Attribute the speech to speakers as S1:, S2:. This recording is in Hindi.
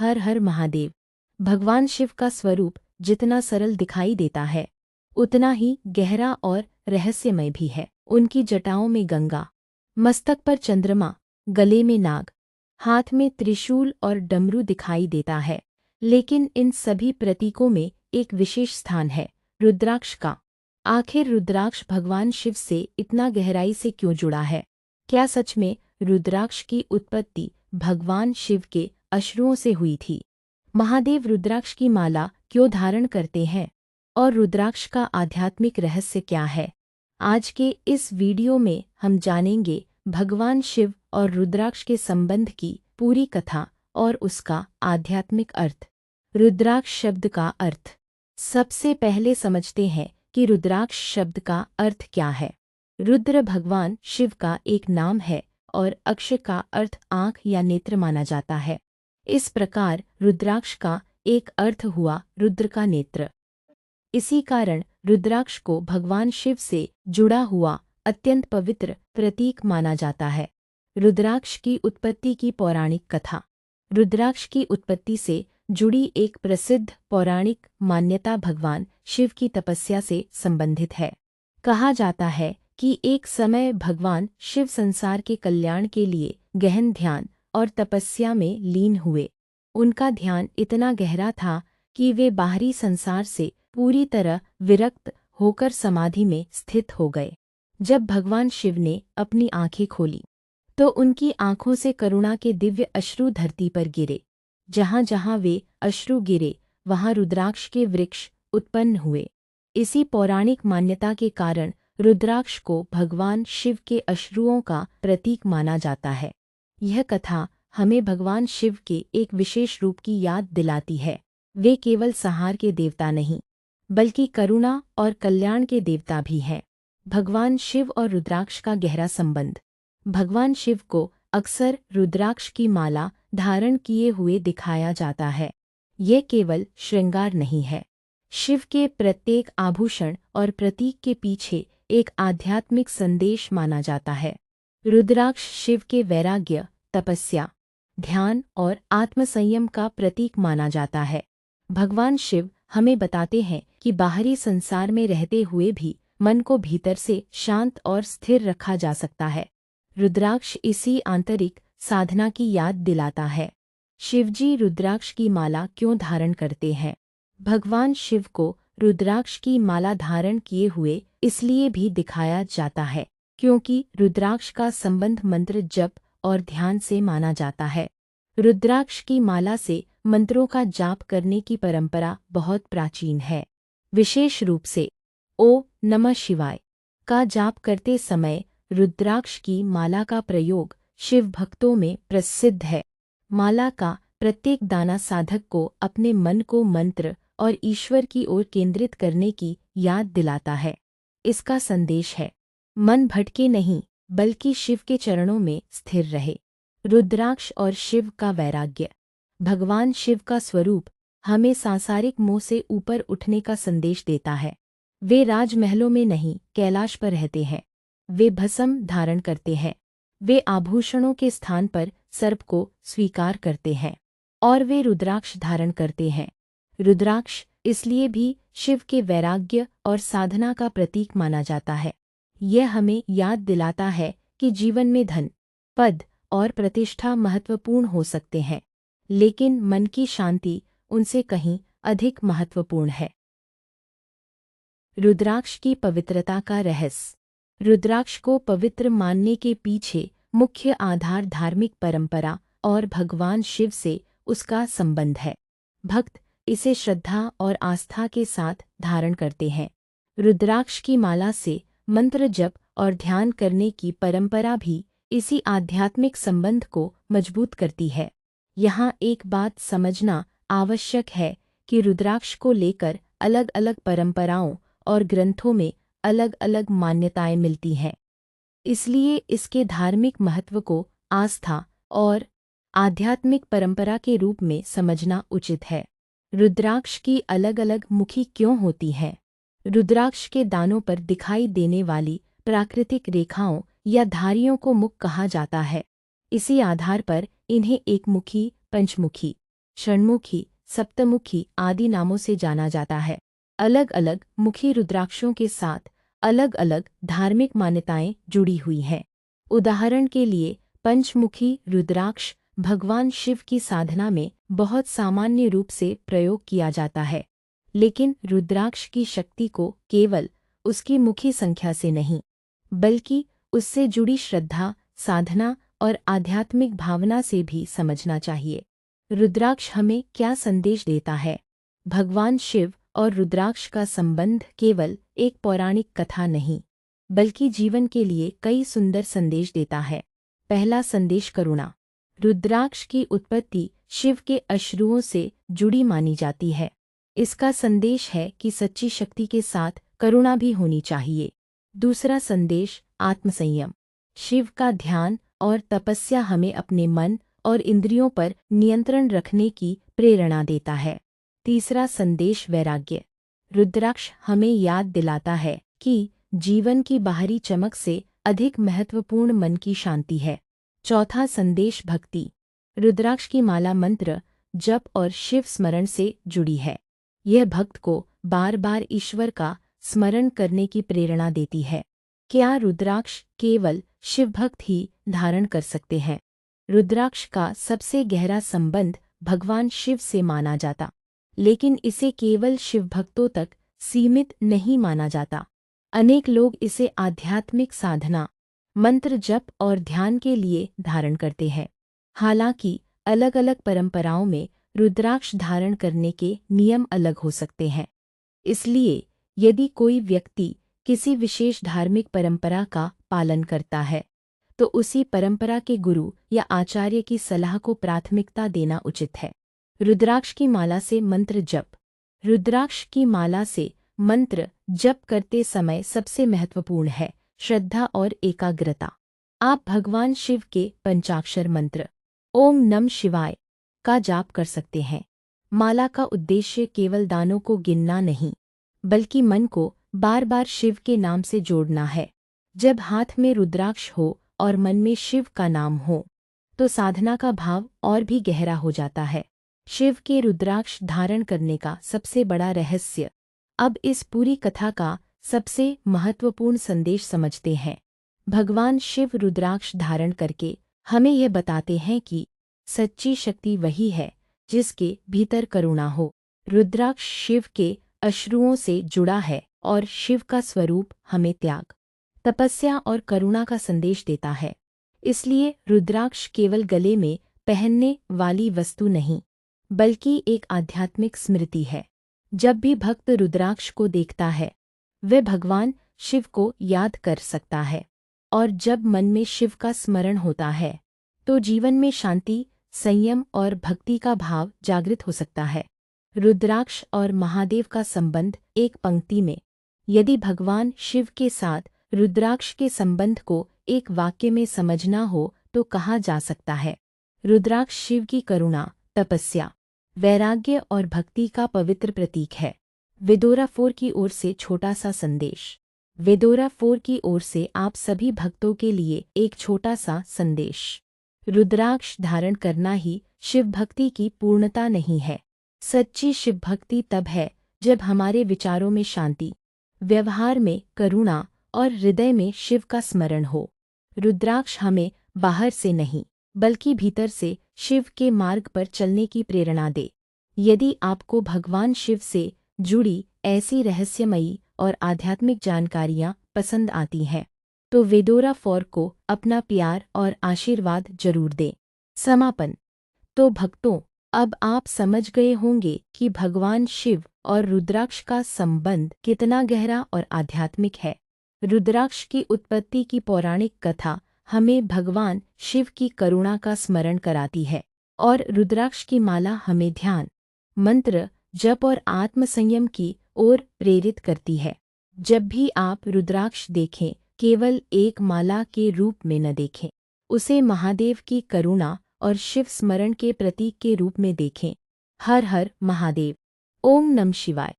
S1: हर हर महादेव। भगवान शिव का स्वरूप जितना सरल दिखाई देता है उतना ही गहरा और रहस्यमय भी है। उनकी जटाओं में गंगा, मस्तक पर चंद्रमा, गले में नाग, हाथ में त्रिशूल और डमरू दिखाई देता है। लेकिन इन सभी प्रतीकों में एक विशेष स्थान है, रुद्राक्ष का। आखिर रुद्राक्ष भगवान शिव से इतना गहराई से क्यों जुड़ा है? क्या सच में रुद्राक्ष की उत्पत्ति भगवान शिव के अश्रुओं से हुई थी? महादेव रुद्राक्ष की माला क्यों धारण करते हैं और रुद्राक्ष का आध्यात्मिक रहस्य क्या है? आज के इस वीडियो में हम जानेंगे भगवान शिव और रुद्राक्ष के संबंध की पूरी कथा और उसका आध्यात्मिक अर्थ। रुद्राक्ष शब्द का अर्थ। सबसे पहले समझते हैं कि रुद्राक्ष शब्द का अर्थ क्या है। रुद्र भगवान शिव का एक नाम है और अक्ष का अर्थ आँख या नेत्र माना जाता है। इस प्रकार रुद्राक्ष का एक अर्थ हुआ रुद्र का नेत्र। इसी कारण रुद्राक्ष को भगवान शिव से जुड़ा हुआ अत्यंत पवित्र प्रतीक माना जाता है। रुद्राक्ष की उत्पत्ति की पौराणिक कथा। रुद्राक्ष की उत्पत्ति से जुड़ी एक प्रसिद्ध पौराणिक मान्यता भगवान शिव की तपस्या से संबंधित है। कहा जाता है कि एक समय भगवान शिव संसार के कल्याण के लिए गहन ध्यान और तपस्या में लीन हुए। उनका ध्यान इतना गहरा था कि वे बाहरी संसार से पूरी तरह विरक्त होकर समाधि में स्थित हो गए। जब भगवान शिव ने अपनी आंखें खोली तो उनकी आंखों से करुणा के दिव्य अश्रु धरती पर गिरे। जहाँ जहाँ वे अश्रु गिरे वहाँ रुद्राक्ष के वृक्ष उत्पन्न हुए। इसी पौराणिक मान्यता के कारण रुद्राक्ष को भगवान शिव के अश्रुओं का प्रतीक माना जाता है। यह कथा हमें भगवान शिव के एक विशेष रूप की याद दिलाती है। वे केवल संहार के देवता नहीं, बल्कि करुणा और कल्याण के देवता भी हैं। भगवान शिव और रुद्राक्ष का गहरा संबंध। भगवान शिव को अक्सर रुद्राक्ष की माला धारण किए हुए दिखाया जाता है। ये केवल श्रृंगार नहीं है। शिव के प्रत्येक आभूषण और प्रतीक के पीछे एक आध्यात्मिक संदेश माना जाता है। रुद्राक्ष शिव के वैराग्य, तपस्या, ध्यान और आत्मसंयम का प्रतीक माना जाता है। भगवान शिव हमें बताते हैं कि बाहरी संसार में रहते हुए भी मन को भीतर से शांत और स्थिर रखा जा सकता है। रुद्राक्ष इसी आंतरिक साधना की याद दिलाता है। शिवजी रुद्राक्ष की माला क्यों धारण करते हैं? भगवान शिव को रुद्राक्ष की माला धारण किए हुए इसलिए भी दिखाया जाता है क्योंकि रुद्राक्ष का संबंध मंत्र जप और ध्यान से माना जाता है। रुद्राक्ष की माला से मंत्रों का जाप करने की परंपरा बहुत प्राचीन है। विशेष रूप से ओम नमः शिवाय का जाप करते समय रुद्राक्ष की माला का प्रयोग शिव भक्तों में प्रसिद्ध है। माला का प्रत्येक दाना साधक को अपने मन को मंत्र और ईश्वर की ओर केंद्रित करने की याद दिलाता है। इसका संदेश है, मन भटके नहीं बल्कि शिव के चरणों में स्थिर रहे। रुद्राक्ष और शिव का वैराग्य। भगवान शिव का स्वरूप हमें सांसारिक मोह से ऊपर उठने का संदेश देता है। वे राजमहलों में नहीं, कैलाश पर रहते हैं। वे भस्म धारण करते हैं। वे आभूषणों के स्थान पर सर्प को स्वीकार करते हैं और वे रुद्राक्ष धारण करते हैं। रुद्राक्ष इसलिए भी शिव के वैराग्य और साधना का प्रतीक माना जाता है। यह हमें याद दिलाता है कि जीवन में धन, पद और प्रतिष्ठा महत्वपूर्ण हो सकते हैं, लेकिन मन की शांति उनसे कहीं अधिक महत्वपूर्ण है। रुद्राक्ष की पवित्रता का रहस्य। रुद्राक्ष को पवित्र मानने के पीछे मुख्य आधार धार्मिक परंपरा और भगवान शिव से उसका संबंध है। भक्त इसे श्रद्धा और आस्था के साथ धारण करते हैं। रुद्राक्ष की माला से मंत्र जप और ध्यान करने की परंपरा भी इसी आध्यात्मिक संबंध को मजबूत करती है। यहाँ एक बात समझना आवश्यक है कि रुद्राक्ष को लेकर अलग अलग परंपराओं और ग्रंथों में अलग अलग मान्यताएं मिलती हैं। इसलिए इसके धार्मिक महत्व को आस्था और आध्यात्मिक परंपरा के रूप में समझना उचित है। रुद्राक्ष की अलग अलग मुखी क्यों होती हैं? रुद्राक्ष के दानों पर दिखाई देने वाली प्राकृतिक रेखाओं या धारियों को मुख कहा जाता है। इसी आधार पर इन्हें एकमुखी, पंचमुखी षण्मुखी, सप्तमुखी आदि नामों से जाना जाता है। अलग अलग मुखी रुद्राक्षों के साथ अलग अलग धार्मिक मान्यताएं जुड़ी हुई हैं। उदाहरण के लिए पंचमुखी रुद्राक्ष भगवान शिव की साधना में बहुत सामान्य रूप से प्रयोग किया जाता है, लेकिन रुद्राक्ष की शक्ति को केवल उसकी मुखी संख्या से नहीं, बल्कि उससे जुड़ी श्रद्धा, साधना और आध्यात्मिक भावना से भी समझना चाहिए। रुद्राक्ष हमें क्या संदेश देता है? भगवान शिव और रुद्राक्ष का संबंध केवल एक पौराणिक कथा नहीं, बल्कि जीवन के लिए कई सुंदर संदेश देता है। पहला संदेश करुणा। रुद्राक्ष की उत्पत्ति शिव के अश्रुओं से जुड़ी मानी जाती है। इसका संदेश है कि सच्ची शक्ति के साथ करुणा भी होनी चाहिए। दूसरा संदेश आत्मसंयम। शिव का ध्यान और तपस्या हमें अपने मन और इंद्रियों पर नियंत्रण रखने की प्रेरणा देता है। तीसरा संदेश वैराग्य। रुद्राक्ष हमें याद दिलाता है कि जीवन की बाहरी चमक से अधिक महत्वपूर्ण मन की शांति है। चौथा संदेश भक्ति। रुद्राक्ष की माला मंत्र, जप और शिव स्मरण से जुड़ी है। यह भक्त को बार बार ईश्वर का स्मरण करने की प्रेरणा देती है। क्या रुद्राक्ष केवल शिव भक्त ही धारण कर सकते हैं? रुद्राक्ष का सबसे गहरा संबंध भगवान शिव से माना जाता, लेकिन इसे केवल शिव भक्तों तक सीमित नहीं माना जाता। अनेक लोग इसे आध्यात्मिक साधना, मंत्र जप और ध्यान के लिए धारण करते हैं। हालांकि अलग अलग परंपराओं में रुद्राक्ष धारण करने के नियम अलग हो सकते हैं। इसलिए यदि कोई व्यक्ति किसी विशेष धार्मिक परंपरा का पालन करता है, तो उसी परंपरा के गुरु या आचार्य की सलाह को प्राथमिकता देना उचित है। रुद्राक्ष की माला से मंत्र जप। रुद्राक्ष की माला से मंत्र जप करते समय सबसे महत्वपूर्ण है श्रद्धा और एकाग्रता। आप भगवान शिव के पंचाक्षर मंत्र ओम नमः शिवाय का जाप कर सकते हैं। माला का उद्देश्य केवल दानों को गिनना नहीं, बल्कि मन को बार बार शिव के नाम से जोड़ना है। जब हाथ में रुद्राक्ष हो और मन में शिव का नाम हो, तो साधना का भाव और भी गहरा हो जाता है। शिव के रुद्राक्ष धारण करने का सबसे बड़ा रहस्य। अब इस पूरी कथा का सबसे महत्वपूर्ण संदेश समझते हैं। भगवान शिव रुद्राक्ष धारण करके हमें यह बताते हैं कि सच्ची शक्ति वही है जिसके भीतर करुणा हो। रुद्राक्ष शिव के अश्रुओं से जुड़ा है और शिव का स्वरूप हमें त्याग, तपस्या और करुणा का संदेश देता है। इसलिए रुद्राक्ष केवल गले में पहनने वाली वस्तु नहीं, बल्कि एक आध्यात्मिक स्मृति है। जब भी भक्त रुद्राक्ष को देखता है, वह भगवान शिव को याद कर सकता है, और जब मन में शिव का स्मरण होता है, तो जीवन में शांति, संयम और भक्ति का भाव जागृत हो सकता है। रुद्राक्ष और महादेव का संबंध एक पंक्ति में। यदि भगवान शिव के साथ रुद्राक्ष के संबंध को एक वाक्य में समझना हो तो कहा जा सकता है, रुद्राक्ष शिव की करुणा, तपस्या, वैराग्य और भक्ति का पवित्र प्रतीक है। वेदोरा 4 की ओर से छोटा सा संदेश। वेदोरा 4 की ओर से आप सभी भक्तों के लिए एक छोटा सा संदेश। रुद्राक्ष धारण करना ही शिव भक्ति की पूर्णता नहीं है। सच्ची शिव भक्ति तब है जब हमारे विचारों में शांति, व्यवहार में करुणा और हृदय में शिव का स्मरण हो। रुद्राक्ष हमें बाहर से नहीं, बल्कि भीतर से शिव के मार्ग पर चलने की प्रेरणा दे। यदि आपको भगवान शिव से जुड़ी ऐसी रहस्यमयी और आध्यात्मिक जानकारियाँ पसंद आती हैं, तो वेदोरा 4 को अपना प्यार और आशीर्वाद जरूर दें। समापन। तो भक्तों, अब आप समझ गए होंगे कि भगवान शिव और रुद्राक्ष का संबंध कितना गहरा और आध्यात्मिक है। रुद्राक्ष की उत्पत्ति की पौराणिक कथा हमें भगवान शिव की करुणा का स्मरण कराती है, और रुद्राक्ष की माला हमें ध्यान, मंत्र, जप और आत्मसंयम की ओर प्रेरित करती है। जब भी आप रुद्राक्ष देखें, केवल एक माला के रूप में न देखें, उसे महादेव की करुणा और शिव स्मरण के प्रतीक के रूप में देखें। हर हर महादेव। ओम नमः शिवाय।